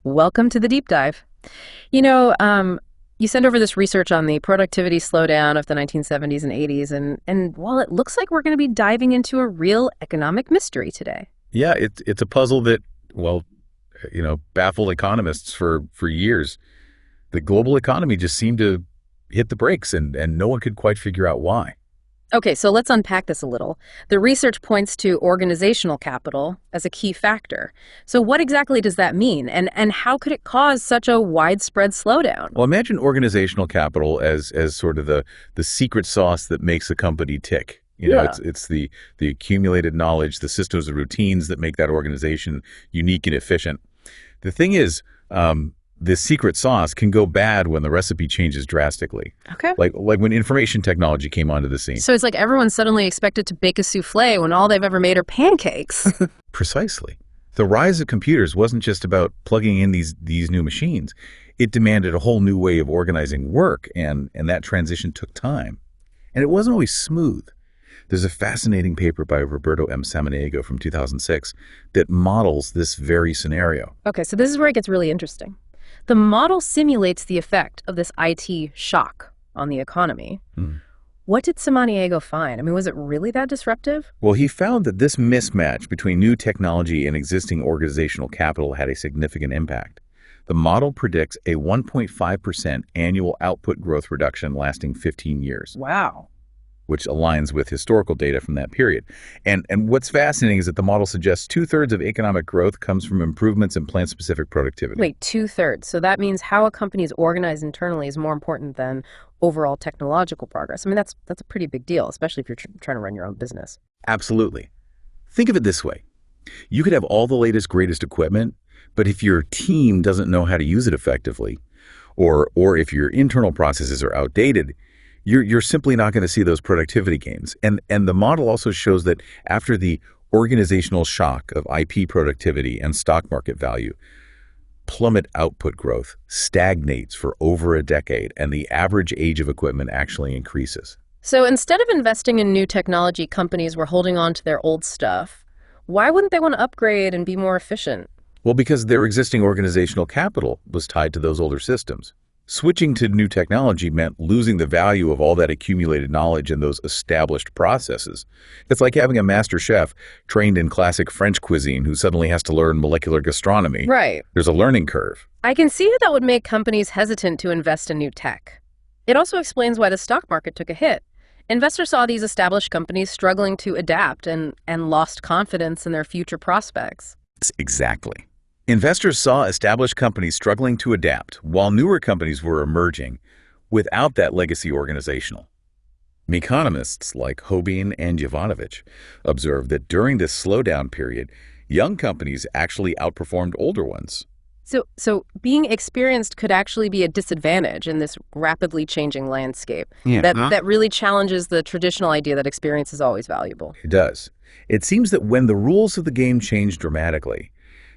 Welcome to the deep dive. You know, you sent over this research on the productivity slowdown of the 1970s and 80s, and while it looks like we're going to be diving into a real economic mystery today. Yeah, it's a puzzle that, baffled economists for years. The global economy just seemed to hit the brakes, and no one could quite figure out why. Okay, so let's unpack this a little. The research points to organizational capital as a key factor. So what exactly does that mean, and how could it cause such a widespread slowdown? Well, imagine organizational capital as sort of the secret sauce that makes a company tick. Yeah. It's the accumulated knowledge, the systems and routines that make that organization unique and efficient. The thing is, this secret sauce can go bad when the recipe changes drastically. Okay. Like when information technology came onto the scene. So it's like everyone's suddenly expected to bake a souffle when all they've ever made are pancakes. Precisely. The rise of computers wasn't just about plugging in these new machines. It demanded a whole new way of organizing work, and that transition took time. And it wasn't always smooth. There's a fascinating paper by Roberto M. Samaniego from 2006 that models this very scenario. Okay, so this is where it gets really interesting. The model simulates the effect of this IT shock on the economy. What did Samaniego find? I mean, was it really that disruptive? Well, he found that this mismatch between new technology and existing organizational capital had a significant impact. The model predicts a 1.5% annual output growth reduction lasting 15 years. Wow. Which aligns with historical data from that period. And what's fascinating is that the model suggests 2/3 of economic growth comes from improvements in plant-specific productivity. Wait, 2/3. So that means how a company is organized internally is more important than overall technological progress. I mean, that's a pretty big deal, especially if you're trying to run your own business. Absolutely. Think of it this way. You could have all the latest, greatest equipment, but if your team doesn't know how to use it effectively, or if your internal processes are outdated, you're simply not going to see those productivity gains. And the model also shows that after the organizational shock of IP productivity and stock market value, plummet output growth stagnates for over a decade, and the average age of equipment actually increases. So instead of investing in new technology, companies were holding on to their old stuff. Why wouldn't they want to upgrade and be more efficient? Well, because their existing organizational capital was tied to those older systems. Switching to new technology meant losing the value of all that accumulated knowledge in those established processes. It's like having a master chef trained in classic French cuisine who suddenly has to learn molecular gastronomy. Right. There's a learning curve. I can see how that would make companies hesitant to invest in new tech. It also explains why the stock market took a hit. Investors saw these established companies struggling to adapt and lost confidence in their future prospects. Exactly. Investors saw established companies struggling to adapt while newer companies were emerging without that legacy organizational. Economists like Hobeen and Jovanovic observed that during this slowdown period, young companies actually outperformed older ones. So being experienced could actually be a disadvantage in this rapidly changing landscape. Yeah. That really challenges the traditional idea that experience is always valuable. It does. It seems that when the rules of the game change dramatically,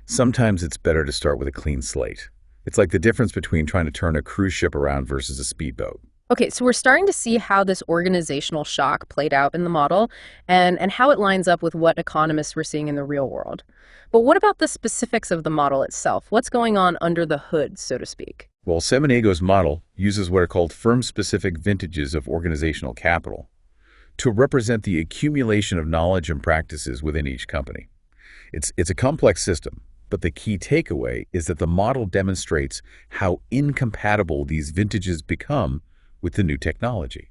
sometimes it's better to start with a clean slate. It's like the difference between trying to turn a cruise ship around versus a speedboat. Okay, so we're starting to see how this organizational shock played out in the model and how it lines up with what economists were seeing in the real world. But what about the specifics of the model itself? What's going on under the hood, so to speak? Well, Samanego's model uses what are called firm-specific vintages of organizational capital to represent the accumulation of knowledge and practices within each company. It's a complex system. But the key takeaway is that the model demonstrates how incompatible these vintages become with the new technology.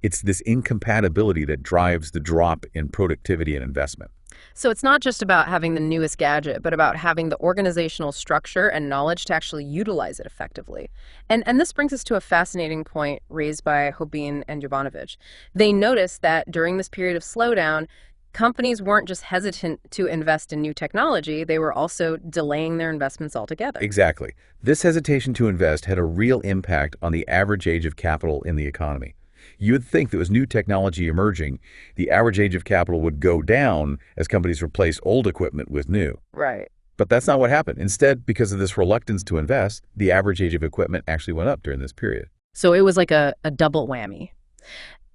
It's this incompatibility that drives the drop in productivity and investment. So it's not just about having the newest gadget, but about having the organizational structure and knowledge to actually utilize it effectively. And this brings us to a fascinating point raised by Hobeen and Jovanovic. They noticed that during this period of slowdown, companies weren't just hesitant to invest in new technology, they were also delaying their investments altogether. Exactly. This hesitation to invest had a real impact on the average age of capital in the economy. You would think that with new technology emerging, the average age of capital would go down as companies replaced old equipment with new. Right. But that's not what happened. Instead, because of this reluctance to invest, the average age of equipment actually went up during this period. So it was like a double whammy.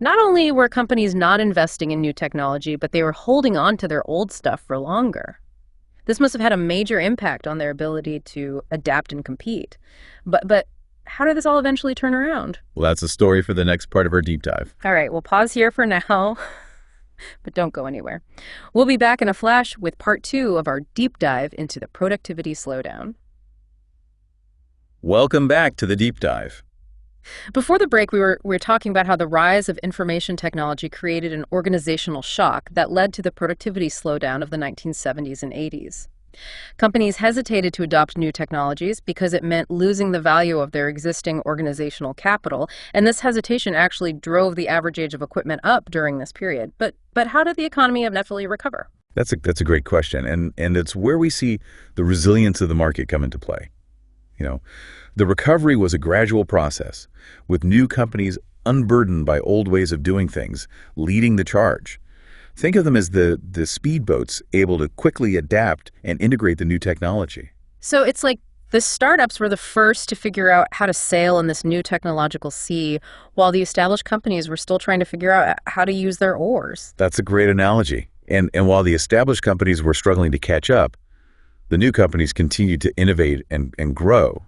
Not only were companies not investing in new technology, but they were holding on to their old stuff for longer. This must have had a major impact on their ability to adapt and compete. But how did this all eventually turn around? Well, that's a story for the next part of our deep dive. All right, we'll pause here for now, but don't go anywhere. We'll be back in a flash with part 2 of our deep dive into the productivity slowdown. Welcome back to the deep dive. Before the break, we were talking about how the rise of information technology created an organizational shock that led to the productivity slowdown of the 1970s and 80s. Companies hesitated to adopt new technologies because it meant losing the value of their existing organizational capital, and this hesitation actually drove the average age of equipment up during this period. But how did the economy inevitably recover? That's a great question, and it's where we see the resilience of the market come into play. The recovery was a gradual process, with new companies unburdened by old ways of doing things, leading the charge. Think of them as the speedboats able to quickly adapt and integrate the new technology. So it's like the startups were the first to figure out how to sail in this new technological sea, while the established companies were still trying to figure out how to use their oars. That's a great analogy. And while the established companies were struggling to catch up, the new companies continued to innovate and grow.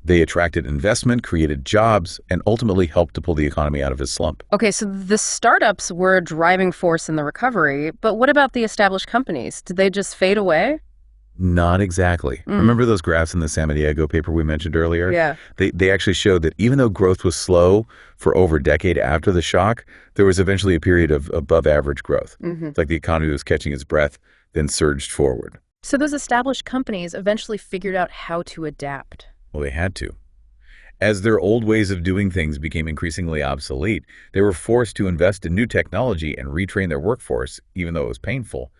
They attracted investment, created jobs, and ultimately helped to pull the economy out of its slump. Okay, so the startups were a driving force in the recovery, but what about the established companies? Did they just fade away? Not exactly. Remember those graphs in the San Diego paper we mentioned earlier? Yeah. They actually showed that even though growth was slow for over a decade after the shock, there was eventually a period of above average growth. It's like the economy was catching its breath, then surged forward. So those established companies eventually figured out how to adapt. Well, they had to. As their old ways of doing things became increasingly obsolete, they were forced to invest in new technology and retrain their workforce, even though it was painful.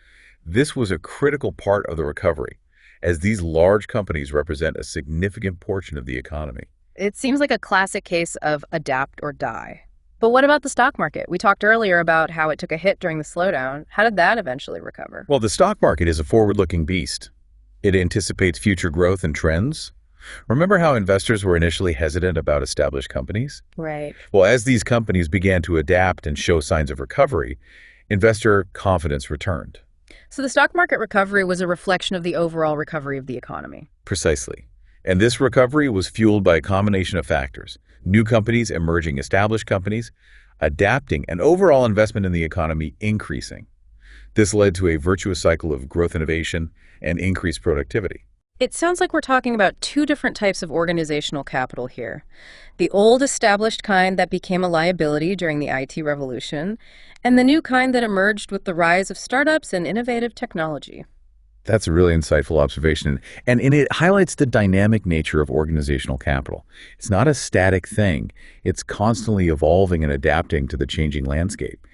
This was a critical part of the recovery, as these large companies represent a significant portion of the economy. It seems like a classic case of adapt or die. But what about the stock market? We talked earlier about how it took a hit during the slowdown. How did that eventually recover? Well, the stock market is a forward-looking beast. It anticipates future growth and trends. Remember how investors were initially hesitant about established companies? Right. Well, as these companies began to adapt and show signs of recovery, investor confidence returned. So the stock market recovery was a reflection of the overall recovery of the economy. Precisely. And this recovery was fueled by a combination of factors: new companies emerging, established companies adapting, and overall investment in the economy increasing. This led to a virtuous cycle of growth, innovation, and increased productivity. It sounds like we're talking about two different types of organizational capital here. The old established kind that became a liability during the IT revolution, and the new kind that emerged with the rise of startups and innovative technology. That's a really insightful observation, and it highlights the dynamic nature of organizational capital. It's not a static thing. It's constantly evolving and adapting to the changing landscape.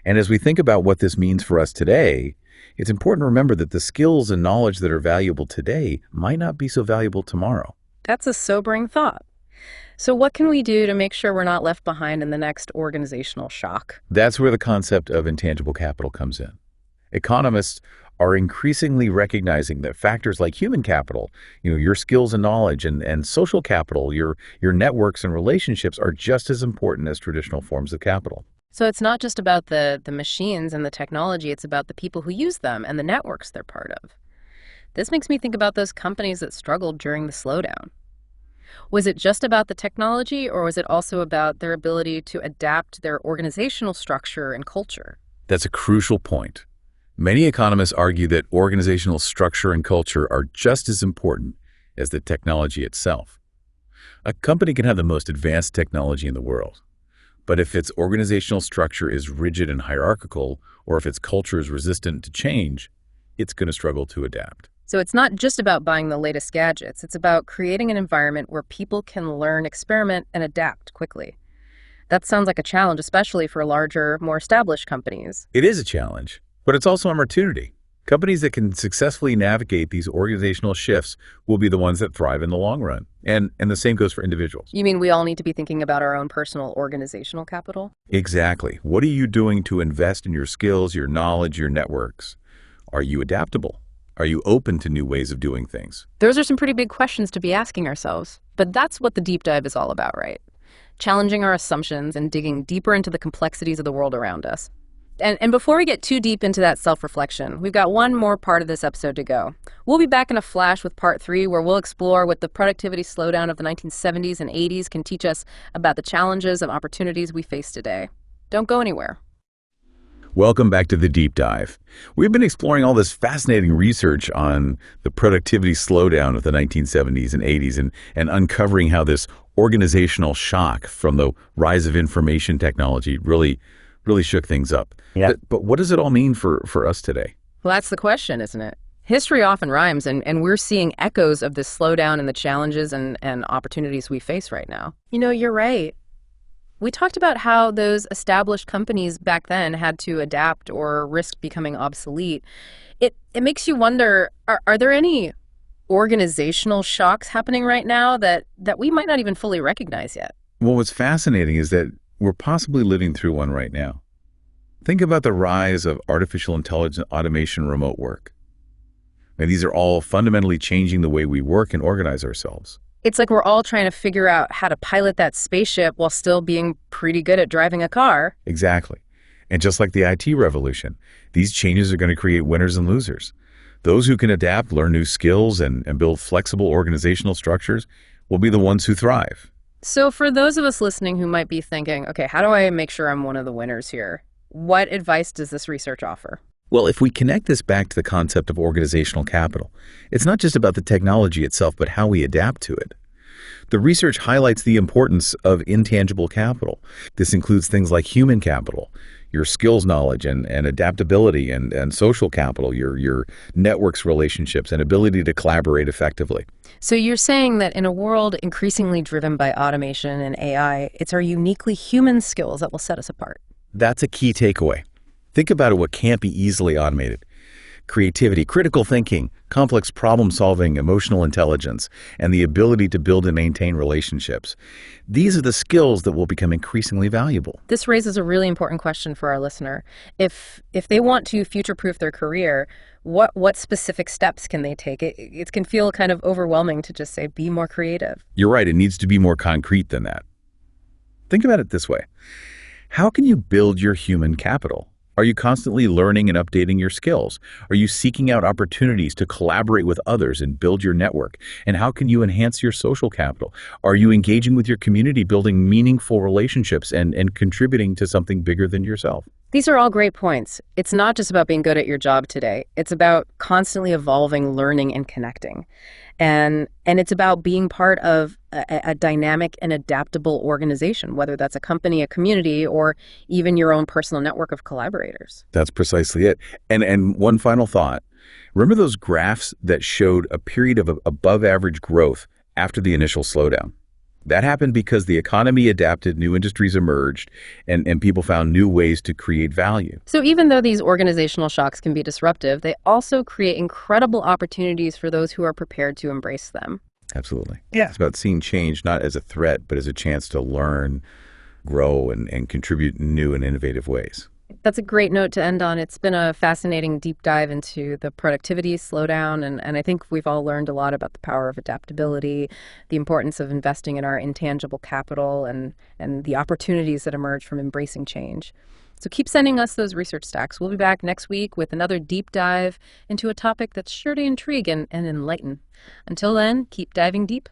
And as we think about what this means for us today, it's important to remember that the skills and knowledge that are valuable today might not be so valuable tomorrow. That's a sobering thought. So what can we do to make sure we're not left behind in the next organizational shock? That's where the concept of intangible capital comes in. Economists are increasingly recognizing that factors like human capital, your skills and knowledge, and social capital, your networks and relationships are just as important as traditional forms of capital. So it's not just about the machines and the technology, it's about the people who use them and the networks they're part of. This makes me think about those companies that struggled during the slowdown. Was it just about the technology, or was it also about their ability to adapt their organizational structure and culture? That's a crucial point. Many economists argue that organizational structure and culture are just as important as the technology itself. A company can have the most advanced technology in the world, but if its organizational structure is rigid and hierarchical, or if its culture is resistant to change, it's going to struggle to adapt. So it's not just about buying the latest gadgets. It's about creating an environment where people can learn, experiment, and adapt quickly. That sounds like a challenge, especially for larger, more established companies. It is a challenge, but it's also an opportunity. Companies that can successfully navigate these organizational shifts will be the ones that thrive in the long run. And the same goes for individuals. You mean we all need to be thinking about our own personal organizational capital? Exactly. What are you doing to invest in your skills, your knowledge, your networks? Are you adaptable? Are you open to new ways of doing things? Those are some pretty big questions to be asking ourselves. But that's what the deep dive is all about, right? Challenging our assumptions and digging deeper into the complexities of the world around us. And before we get too deep into that self-reflection, we've got one more part of this episode to go. We'll be back in a flash with part 3, where we'll explore what the productivity slowdown of the 1970s and 80s can teach us about the challenges and opportunities we face today. Don't go anywhere. Welcome back to the Deep Dive. We've been exploring all this fascinating research on the productivity slowdown of the 1970s and 80s and uncovering how this organizational shock from the rise of information technology really shook things up. Yeah. But what does it all mean for us today? Well, that's the question, isn't it? History often rhymes, and we're seeing echoes of this slowdown and the challenges and opportunities we face right now. You know, you're right. We talked about how those established companies back then had to adapt or risk becoming obsolete. It makes you wonder, are there any organizational shocks happening right now that we might not even fully recognize yet? Well, what's fascinating is that we're possibly living through one right now. Think about the rise of artificial intelligence, automation, remote work. And these are all fundamentally changing the way we work and organize ourselves. It's like we're all trying to figure out how to pilot that spaceship while still being pretty good at driving a car. Exactly. And just like the IT revolution, these changes are going to create winners and losers. Those who can adapt, learn new skills, and build flexible organizational structures will be the ones who thrive. So for those of us listening who might be thinking, okay, how do I make sure I'm one of the winners here? What advice does this research offer? Well, if we connect this back to the concept of organizational capital, it's not just about the technology itself, but how we adapt to it. The research highlights the importance of intangible capital. This includes things like human capital, your skills knowledge and adaptability and social capital, your networks, relationships, and ability to collaborate effectively. So you're saying that in a world increasingly driven by automation and AI, it's our uniquely human skills that will set us apart. That's a key takeaway. Think about what can't be easily automated. Creativity, critical thinking, complex problem solving, emotional intelligence, and the ability to build and maintain relationships. These are the skills that will become increasingly valuable. This raises a really important question for our listener. If they want to future-proof their career, what specific steps can they take? It can feel kind of overwhelming to just say, be more creative. You're right, it needs to be more concrete than that. Think about it this way. How can you build your human capital? Are you constantly learning and updating your skills? Are you seeking out opportunities to collaborate with others and build your network? And how can you enhance your social capital? Are you engaging with your community, building meaningful relationships and contributing to something bigger than yourself? These are all great points. It's not just about being good at your job today. It's about constantly evolving, learning, and connecting. And it's about being part of a dynamic and adaptable organization, whether that's a company, a community, or even your own personal network of collaborators. That's precisely it. And one final thought. Remember those graphs that showed a period of above average growth after the initial slowdown? That happened because the economy adapted, new industries emerged, and people found new ways to create value. So even though these organizational shocks can be disruptive, they also create incredible opportunities for those who are prepared to embrace them. Absolutely. Yeah. It's about seeing change not as a threat, but as a chance to learn, grow, and contribute in new and innovative ways. That's a great note to end on. It's been a fascinating deep dive into the productivity slowdown, and I think we've all learned a lot about the power of adaptability, the importance of investing in our intangible capital, and the opportunities that emerge from embracing change. So keep sending us those research stacks. We'll be back next week with another deep dive into a topic that's sure to intrigue and enlighten. Until then, keep diving deep.